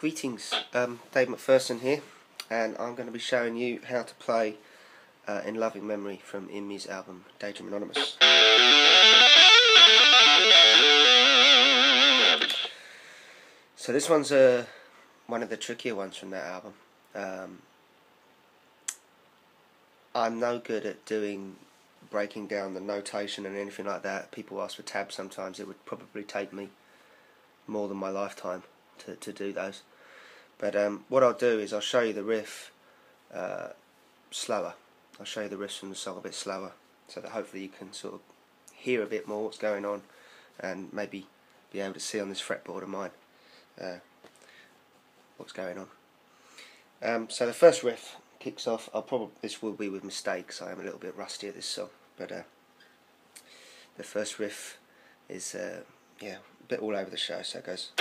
Greetings, Dave McPherson here, and I'm going to be showing you how to play In Loving Memory from InMe's album Daydream Anonymous. So this one's one of the trickier ones from that album. I'm no good at breaking down the notation and anything like that. People ask for tabs sometimes. It would probably take me more than my lifetime to do those. But what I'll do is I'll show you the riff slower. I'll show you the riffs from the song a bit slower, so that hopefully you can sort of hear a bit more what's going on, and maybe be able to see on this fretboard of mine what's going on. So the first riff kicks off. This will be with mistakes. I am a little bit rusty at this song, but the first riff is a bit all over the show. So it goes.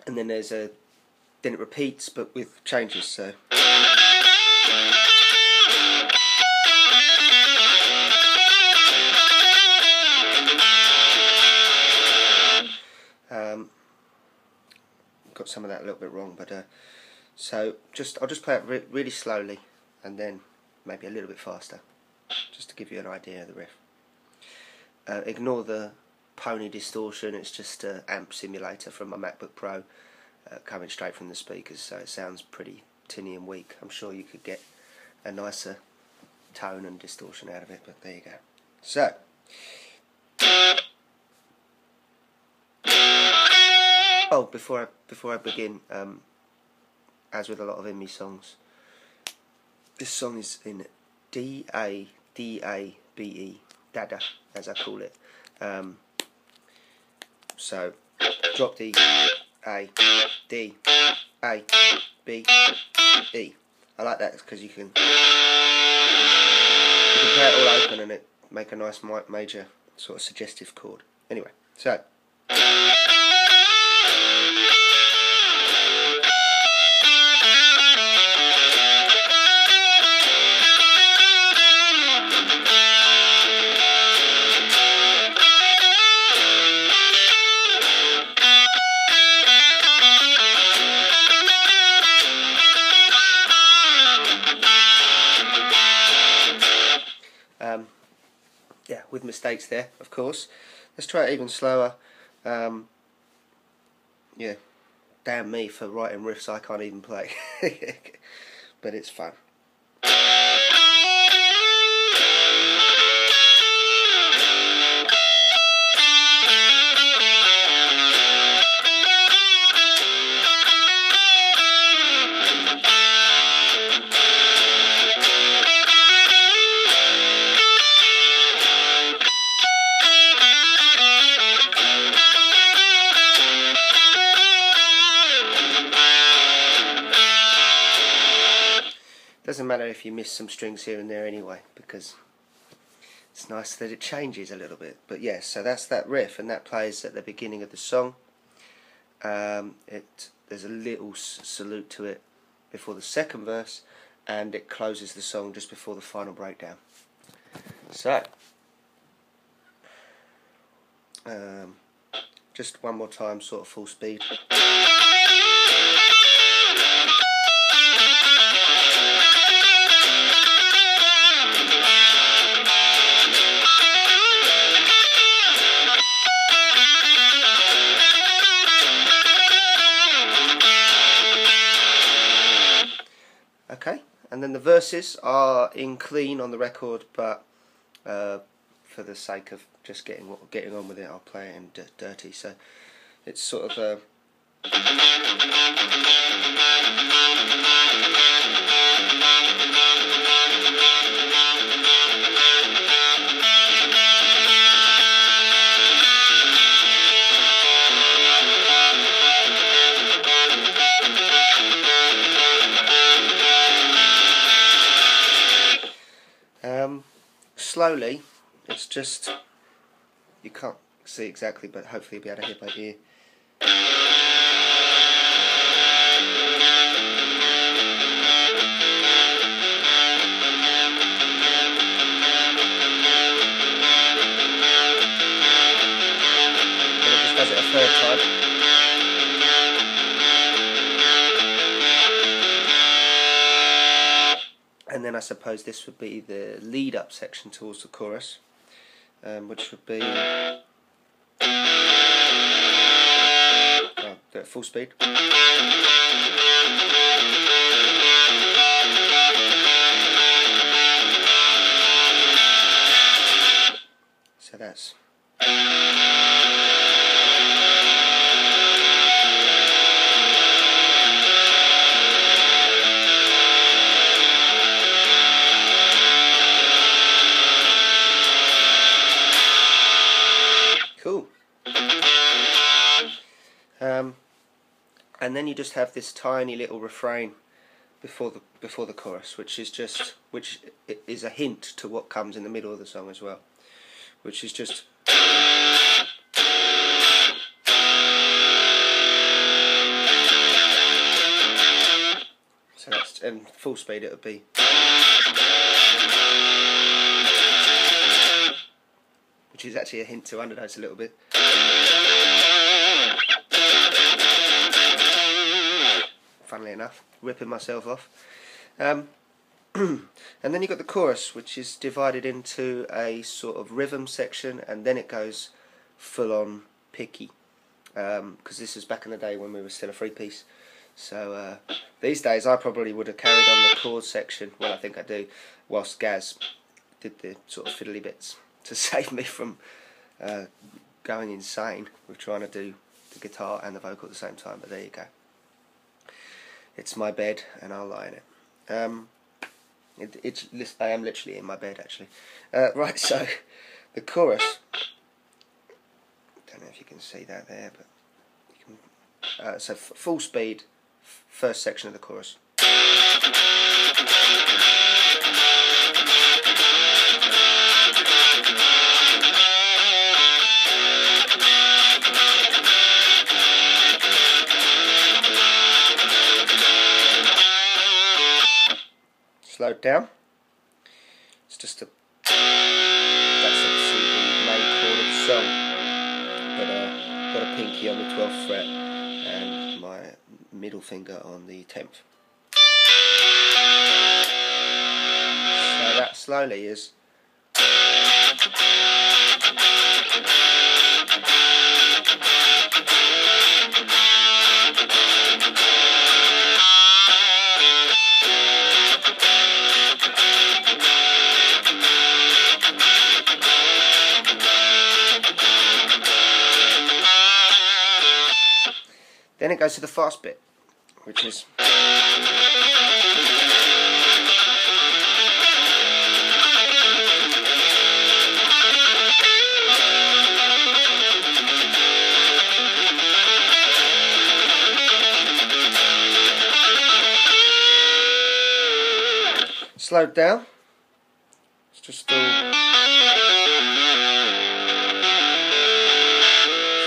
And then then it repeats but with changes, so got some of that a little bit wrong, but so I'll just play it really slowly and then maybe a little bit faster, just to give you an idea of the riff. Ignore the pony distortion. It's just an amp simulator from my MacBook Pro, coming straight from the speakers, so it sounds pretty tinny and weak. I'm sure you could get a nicer tone and distortion out of it, but there you go. So before I begin, as with a lot of InMe songs, this song is in D-A-D-A-B-E, Dada, as I call it. So drop D, A, D, A, B, E. I like that because you can play it all open and it make a nice major sort of suggestive chord. Anyway, so with mistakes there, of course. Let's try it even slower. Damn me for writing riffs I can't even play. But it's fun. Doesn't matter if you miss some strings here and there anyway, because it's nice that it changes a little bit. But yes, so that's that riff, and that plays at the beginning of the song. There's a little salute to it before the second verse, and it closes the song just before the final breakdown. So just one more time, sort of full speed. Okay, and then the verses are in clean on the record, but for the sake of just getting on with it, I'll play it in dirty. So it's sort of slowly. It's just, you can't see exactly, but hopefully you'll be able to hear by ear. then I suppose this would be the lead up section towards the chorus, which would be do it full speed. So that's cool. And then you just have this tiny little refrain before the chorus, which is a hint to what comes in the middle of the song as well, which is just so that's, and full speed it would be, which is actually a hint to undernotes a little bit. Funnily enough, ripping myself off. And then you've got the chorus, which is divided into a sort of rhythm section, and then it goes full on picky, because this is back in the day when we were still a 3-piece. So these days I probably would have carried on the chord section, well I think I do, whilst Gaz did the sort of fiddly bits to save me from going insane with trying to do the guitar and the vocal at the same time. But there you go. It's my bed and I'll lie in it. I am literally in my bed actually. Right, so the chorus, don't know if you can see that there, but you can, so full speed, first section of the chorus. Slowed down. It's just that's obviously the main chord of the song, but got a pinky on the 12th fret and my middle finger on the 10th. So that slowly is then it goes to the fast bit, which is slowed down. It's just all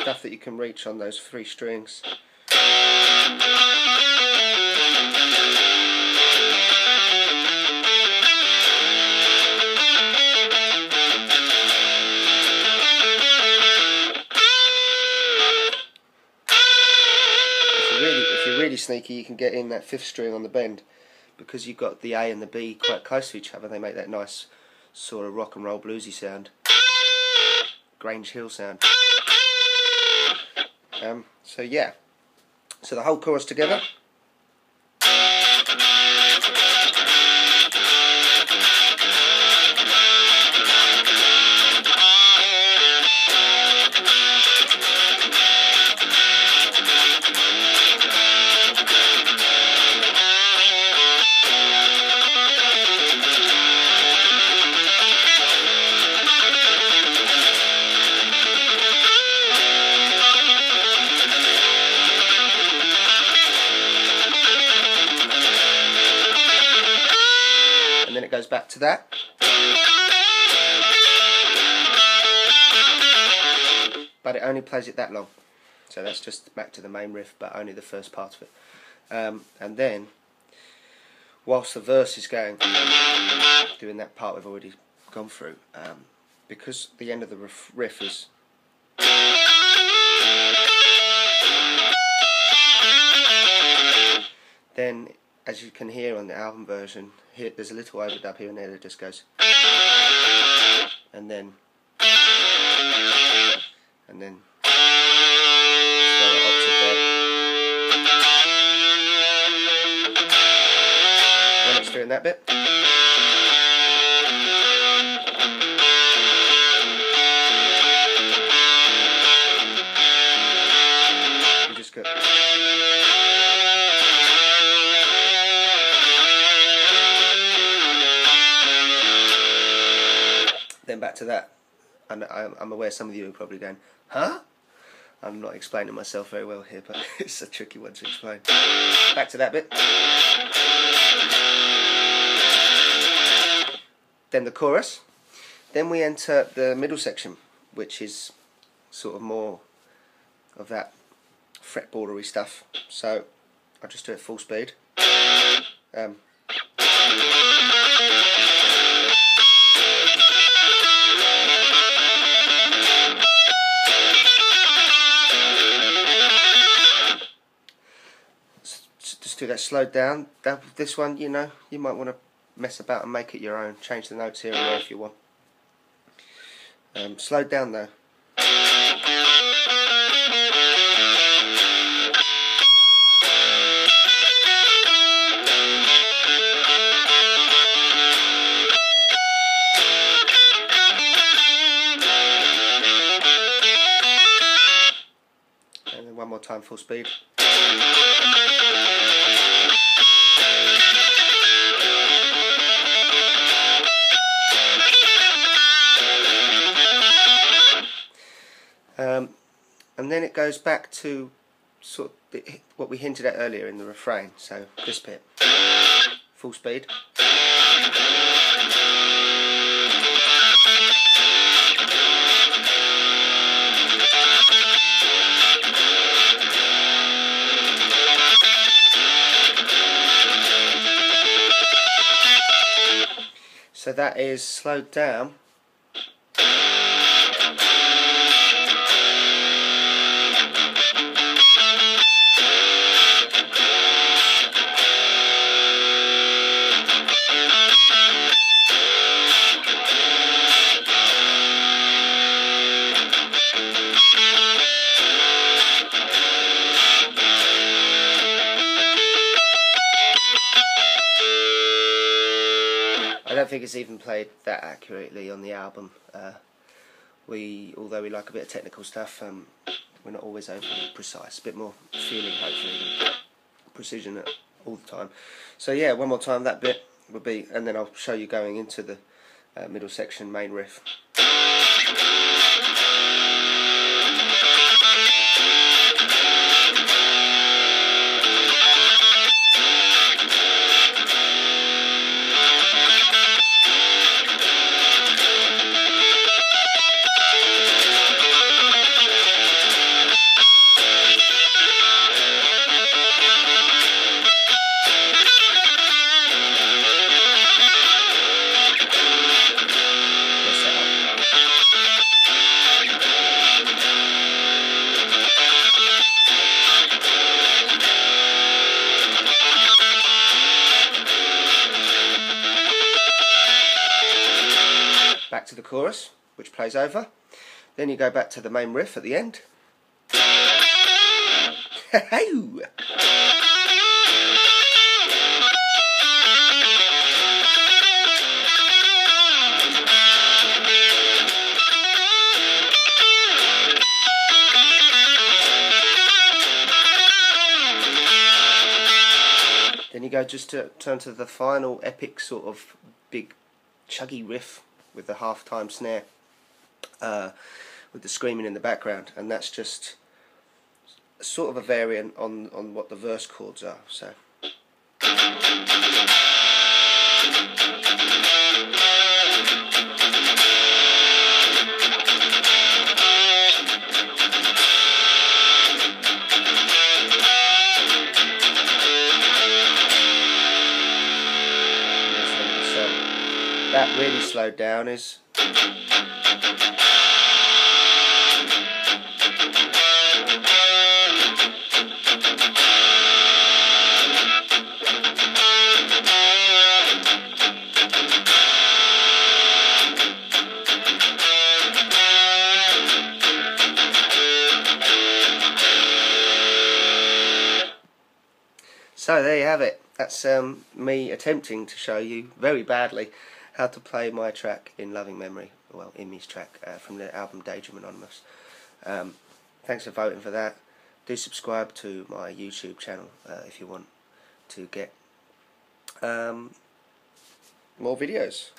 stuff that you can reach on those 3 strings. If you're really sneaky, you can get in that 5th string on the bend, because you've got the A and the B quite close to each other. They make that nice sort of rock and roll bluesy sound, Grange Hill sound. So yeah, so the whole chorus together. Then it goes back to that. But it only plays it that long. So that's just back to the main riff, but only the first part of it. And then, whilst the verse is going, doing that part we've already gone through, because the end of the riff is then as you can hear on the album version, here there's a little overdub here and there that just goes, and then octave there. When it's doing that bit, you just go. Then back to that, and I'm aware some of you are probably going, huh? I'm not explaining myself very well here, but it's a tricky one to explain. Back to that bit. Then the chorus. Then we enter the middle section, which is sort of more of that fretboardery stuff. So I'll just do it full speed. Just do that slowed down. This one, you know, you might want to mess about and make it your own. Change the notes here and there if you want. Slowed down though. And then one more time, full speed. And then it goes back to sort of what we hinted at earlier in the refrain. So this bit, full speed. So that is slowed down. I don't think it's even played that accurately on the album. Although we like a bit of technical stuff, we're not always overly precise. A bit more feeling, hopefully, than precision all the time. So yeah, one more time that bit would be, and then I'll show you going into the middle section main riff. Back to the chorus, which plays over. Then you go back to the main riff at the end. Then you go just to turn to the final epic sort of big chuggy riff with the half-time snare, with the screaming in the background, and that's just sort of a variant on what the verse chords are. So. That really slowed down is have it. That's me attempting to show you very badly how to play my track in Loving Memory, well, InMe's track from the album Daydream Anonymous. Thanks for voting for that. Do subscribe to my YouTube channel if you want to get more videos.